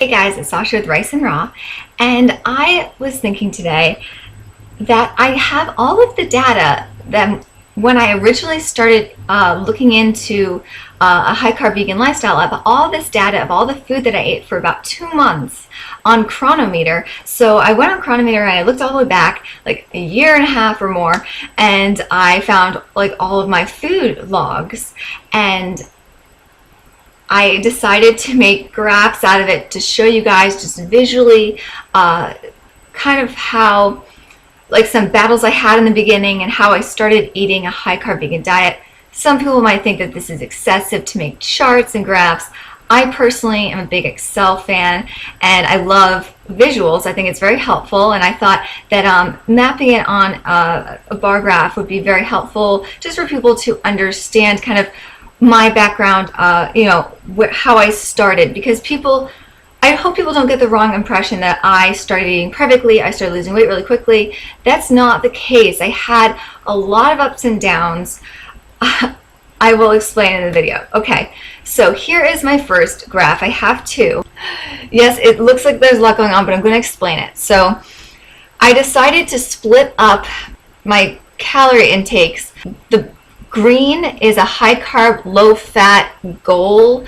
Hey guys, it's Sasha with Rice and Raw, and I was thinking today that I have all of the data that when I originally started looking into a high carb vegan lifestyle, I have all this data of all the food that I ate for about 2 months on Cronometer. So I went on Cronometer and I looked all the way back, like a year and a half or more, and I found like all of my food logs, and I decided to make graphs out of it to show you guys just visually kind of how, like, some battles I had in the beginning and how I started eating a high carb vegan diet. Some people might think that this is excessive to make charts and graphs. I personally am a big Excel fan and I love visuals. I think it's very helpful, and I thought that mapping it on a bar graph would be very helpful just for people to understand kind of my background, how I started, because I hope people don't get the wrong impression that I started eating perfectly, I started losing weight really quickly. That's not the case. I had a lot of ups and downs. I will explain in the video. Okay, so here is my first graph. I have two. Yes, it looks like there's a lot going on, but I'm going to explain it. So I decided to split up my calorie intakes. The green is a high carb, low fat goal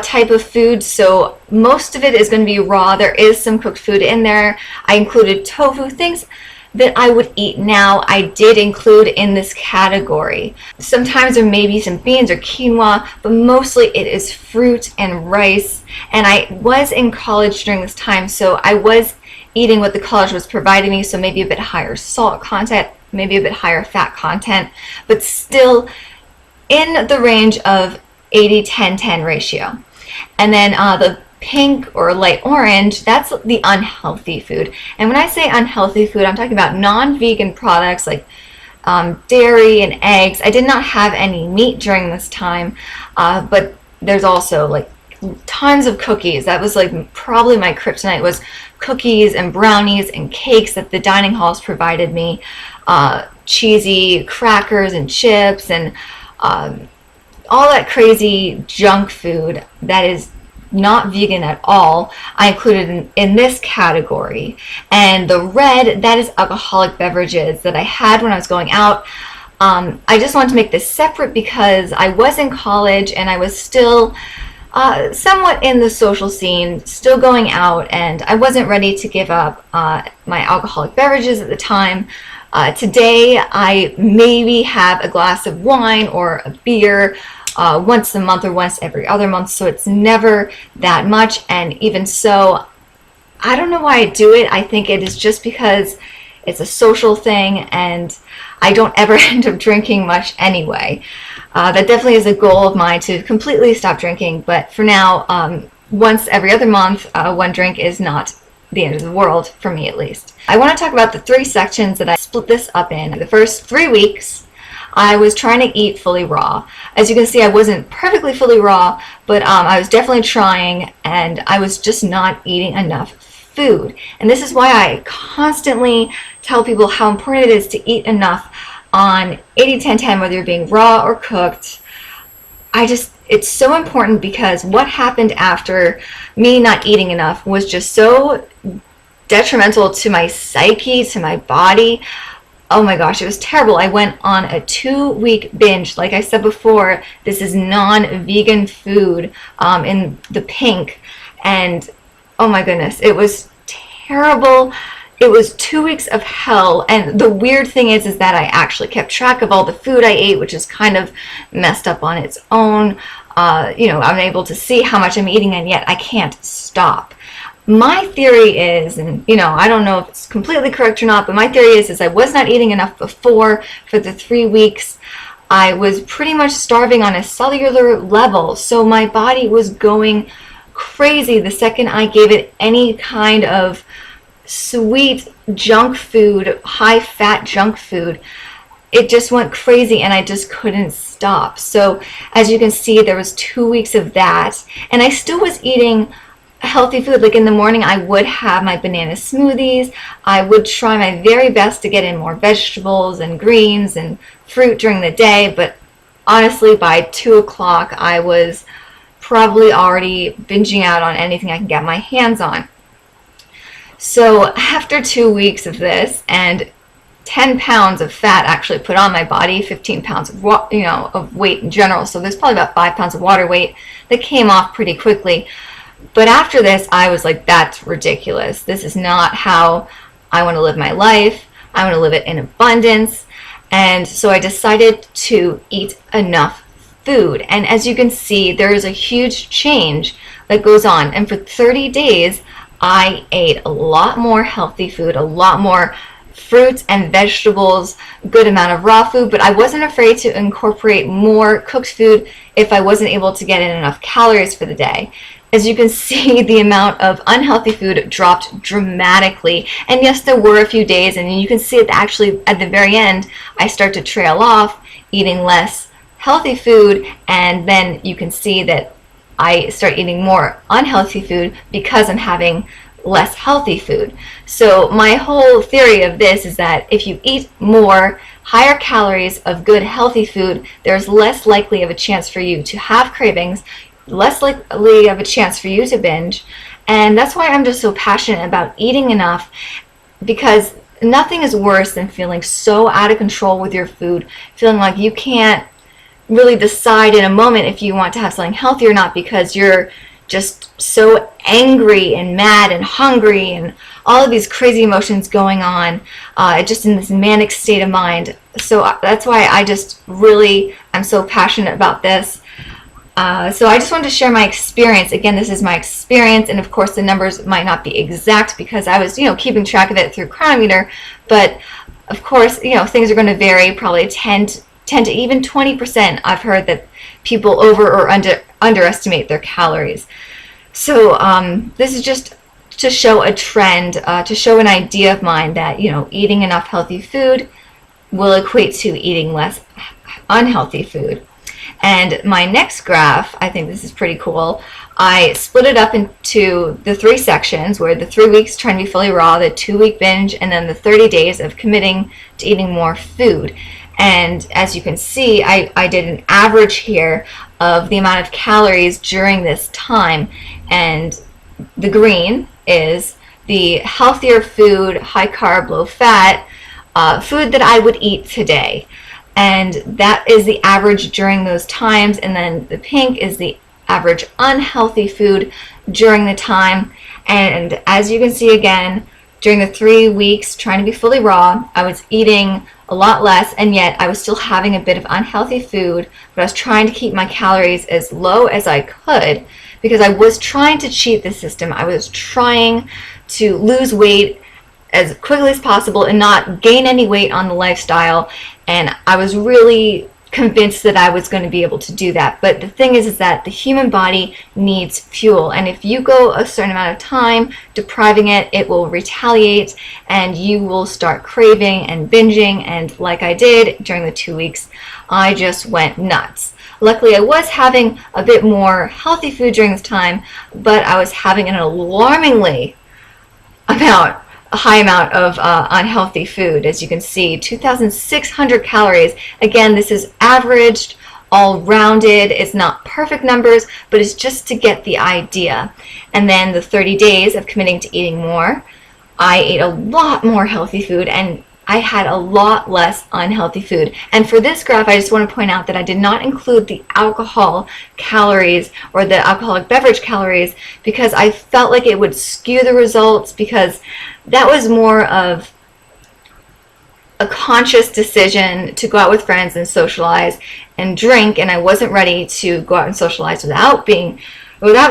type of food, so most of it is going to be raw. There is some cooked food in there. I included tofu, things that I would eat now. I did include in this category. Sometimes there may be some beans or quinoa, but mostly it is fruit and rice. And I was in college during this time, so I was eating what the college was providing me, so maybe a bit higher salt content, maybe a bit higher fat content, but still in the range of 80-10-10 ratio. And then the pink or light orange, that's the unhealthy food. And when I say unhealthy food, I'm talking about non-vegan products like dairy and eggs. I did not have any meat during this time, but there's also like tons of cookies. That was like probably my kryptonite, was cookies and brownies and cakes that the dining halls provided me, cheesy crackers and chips and all that crazy junk food that is not vegan at all. I included in this category. And the red, that is alcoholic beverages that I had when I was going out. I just wanted to make this separate because I was in college and I was still somewhat in the social scene, still going out, and I wasn't ready to give up my alcoholic beverages at the time. Today, I maybe have a glass of wine or a beer once a month or once every other month, so it's never that much. And even so, I don't know why I do it. I think it is just because it's a social thing and I don't ever end up drinking much anyway. That definitely is a goal of mine, to completely stop drinking, but for now, once every other month, one drink is not the end of the world, for me at least. I want to talk about the three sections that I split this up in. The first 3 weeks, I was trying to eat fully raw. As you can see, I wasn't perfectly fully raw, but I was definitely trying, and I was just not eating enough food. And this is why I constantly tell people how important it is to eat enough on 80-10-10, whether you're being raw or cooked. It's so important, because what happened after me not eating enough was just so detrimental to my psyche, to my body. Oh my gosh, it was terrible. I went on a 2-week binge. Like I said before, this is non-vegan food in the pink. And oh my goodness, it was terrible. It was 2 weeks of hell. And the weird thing is that I actually kept track of all the food I ate, which is kind of messed up on its own. I'm able to see how much I'm eating, and yet I can't stop. My theory is, and I don't know if it's completely correct or not, but my theory is I was not eating enough before. For the 3 weeks, I was pretty much starving on a cellular level, so my body was going crazy the second I gave it any kind of sweet junk food, high fat junk food. It just went crazy and I just couldn't stop. So as you can see, there was 2 weeks of that, and I still was eating healthy food. Like in the morning, I would have my banana smoothies. I would try my very best to get in more vegetables and greens and fruit during the day, but honestly, by 2 o'clock, I was probably already binging out on anything I can get my hands on. So after 2 weeks of this and 10 pounds of fat actually put on my body, 15 pounds of, of weight in general, so there's probably about 5 pounds of water weight that came off pretty quickly. But after this, I was like, that's ridiculous. This is not how I want to live my life. I want to live it in abundance. And so I decided to eat enough food. And as you can see, there is a huge change that goes on. And for 30 days, I ate a lot more healthy food, a lot more fruits and vegetables, good amount of raw food, but I wasn't afraid to incorporate more cooked food if I wasn't able to get in enough calories for the day. As you can see, the amount of unhealthy food dropped dramatically. And yes, there were a few days, and you can see it actually at the very end, I start to trail off, eating less healthy food, and then you can see that I start eating more unhealthy food because I'm having less healthy food. So my whole theory of this is that if you eat more higher calories of good healthy food, there's less likely of a chance for you to have cravings, less likely of a chance for you to binge. And that's why I'm just so passionate about eating enough, because nothing is worse than feeling so out of control with your food, feeling like you can't really decide in a moment if you want to have something healthy or not because you're just so angry and mad and hungry and all of these crazy emotions going on, just in this manic state of mind. So that's why I just really am so passionate about this. So I just wanted to share my experience. Again, this is my experience, and of course the numbers might not be exact because I was, keeping track of it through Cronometer, but of course, things are going to vary, probably 10 to even 20%. I've heard that people over or underestimate their calories. So this is just to show a trend, to show an idea of mine that, eating enough healthy food will equate to eating less unhealthy food. And my next graph, I think this is pretty cool. I split it up into the 3 sections, where the 3 weeks trying to be fully raw, the 2-week binge, and then the 30 days of committing to eating more food. And as you can see, I did an average here of the amount of calories during this time. And the green is the healthier food, high carb, low fat, food that I would eat today. And that is the average during those times. And then the pink is the average unhealthy food during the time. And as you can see again, during the 3 weeks trying to be fully raw, I was eating a lot less, and yet I was still having a bit of unhealthy food, but I was trying to keep my calories as low as I could because I was trying to cheat the system. I was trying to lose weight as quickly as possible and not gain any weight on the lifestyle, and I was really convinced that I was going to be able to do that. But the thing is that the human body needs fuel, and if you go a certain amount of time depriving it, it will retaliate and you will start craving and binging. And like I did during the 2 weeks, I just went nuts. Luckily, I was having a bit more healthy food during this time, but I was having an alarmingly a high amount of unhealthy food. As you can see, 2,600 calories. Again, this is averaged, all rounded. It's not perfect numbers, but it's just to get the idea. And then the 30 days of committing to eating more, I ate a lot more healthy food and I had a lot less unhealthy food. And for this graph, I just want to point out that I did not include the alcohol calories or the alcoholic beverage calories because I felt like it would skew the results, because that was more of a conscious decision to go out with friends and socialize and drink, and I wasn't ready to go out and socialize without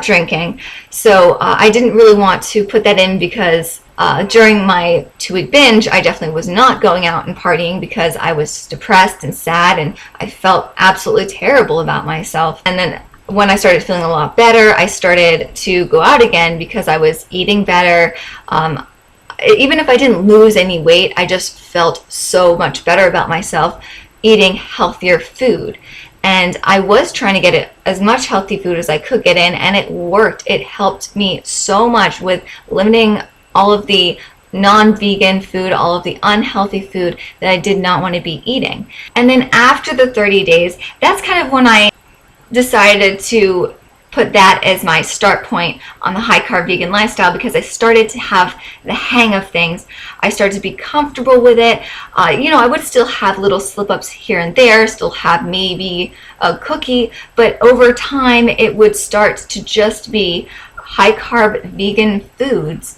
drinking. So I didn't really want to put that in because during my 2-week binge, I definitely was not going out and partying because I was depressed and sad and I felt absolutely terrible about myself. And then when I started feeling a lot better, I started to go out again because I was eating better. Even if I didn't lose any weight, I just felt so much better about myself eating healthier food. And I was trying to get as much healthy food as I could get in, and it worked. It helped me so much with limiting all of the non-vegan food, all of the unhealthy food that I did not want to be eating. And then after the 30 days, that's kind of when I decided to put that as my start point on the high carb vegan lifestyle, because I started to have the hang of things. I started to be comfortable with it. I would still have little slip ups here and there, still have maybe a cookie, but over time it would start to just be high carb vegan foods.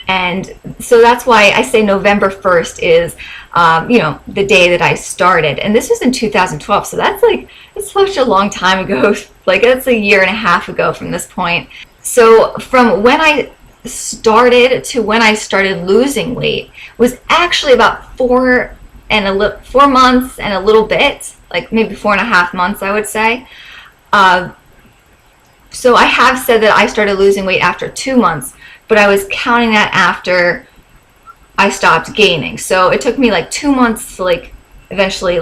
And so that's why I say November 1st is, the day that I started. And this was in 2012. So it's such a long time ago. Like, that's a year and a half ago from this point. So from when I started to when I started losing weight was actually about 4 months and a little bit, like maybe 4.5 months, I would say. So I have said that I started losing weight after 2 months, but I was counting that after I stopped gaining. So it took me like 2 months to eventually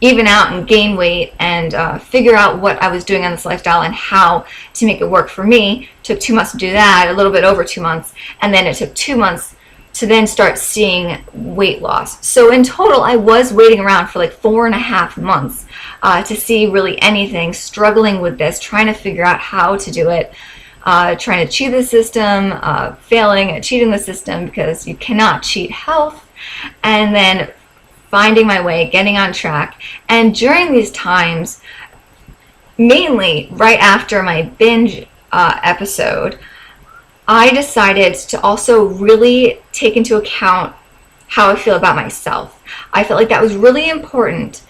even out and gain weight and figure out what I was doing on this lifestyle and how to make it work for me. It took 2 months to do that, a little bit over 2 months, and then it took 2 months to then start seeing weight loss. So in total, I was waiting around for like 4.5 months to see really anything, struggling with this, trying to figure out how to do it. Trying to cheat the system, failing at cheating the system because you cannot cheat health, and then finding my way, getting on track. And during these times, mainly right after my binge episode, I decided to also really take into account how I feel about myself. I felt like that was really important.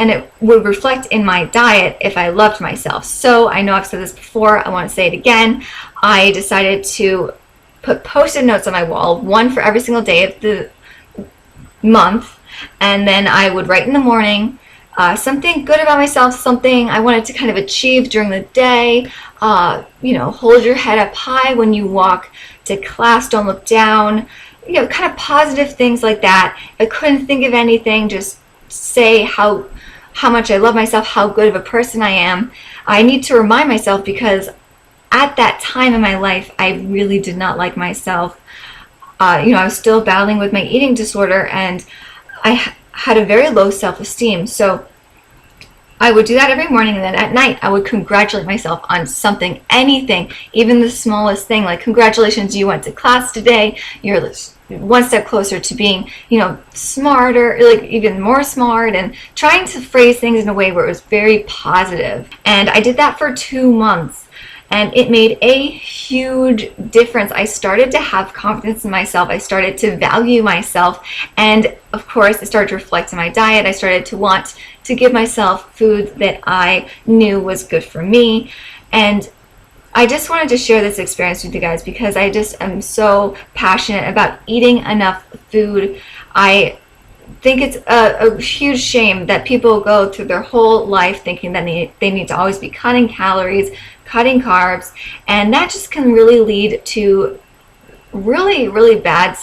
And it would reflect in my diet if I loved myself. So I know I've said this before, I want to say it again. I decided to put Post-it notes on my wall, one for every single day of the month, and then I would write in the morning something good about myself, something I wanted to kind of achieve during the day. Hold your head up high when you walk to class, don't look down, kind of positive things like that. I couldn't think of anything, just say how much I love myself, how good of a person I am. I need to remind myself, because at that time in my life, I really did not like myself. I was still battling with my eating disorder, and I had a very low self-esteem. So I would do that every morning, and then at night I would congratulate myself on something, anything, even the smallest thing, like, congratulations, you went to class today, you're one step closer to being, smarter, like even more smart, and trying to phrase things in a way where it was very positive. And I did that for 2 months, and it made a huge difference. I started to have confidence in myself. I started to value myself, and of course it started to reflect in my diet. I started to want to give myself food that I knew was good for me. And I just wanted to share this experience with you guys because I just am so passionate about eating enough food. I think it's a huge shame that people go through their whole life thinking that they need to always be cutting calories, cutting carbs, and that just can really lead to really, really bad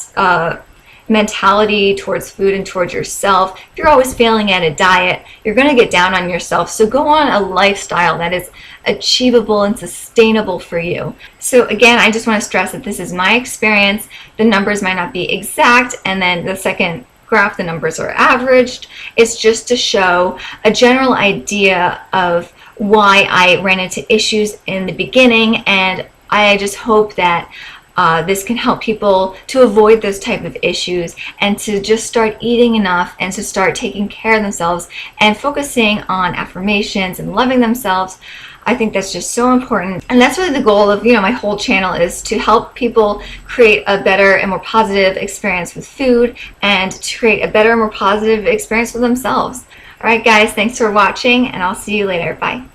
mentality towards food and towards yourself. If you're always failing at a diet, you're going to get down on yourself. So go on a lifestyle that is achievable and sustainable for you. So again, I just want to stress that this is my experience. The numbers might not be exact, and then the second graph, the numbers are averaged. It's just to show a general idea of why I ran into issues in the beginning, and I just hope that this can help people to avoid those type of issues and to just start eating enough and to start taking care of themselves and focusing on affirmations and loving themselves. I think that's just so important. And that's really the goal of my whole channel, is to help people create a better and more positive experience with food and to create a better and more positive experience with themselves. All right, guys, thanks for watching, and I'll see you later. Bye.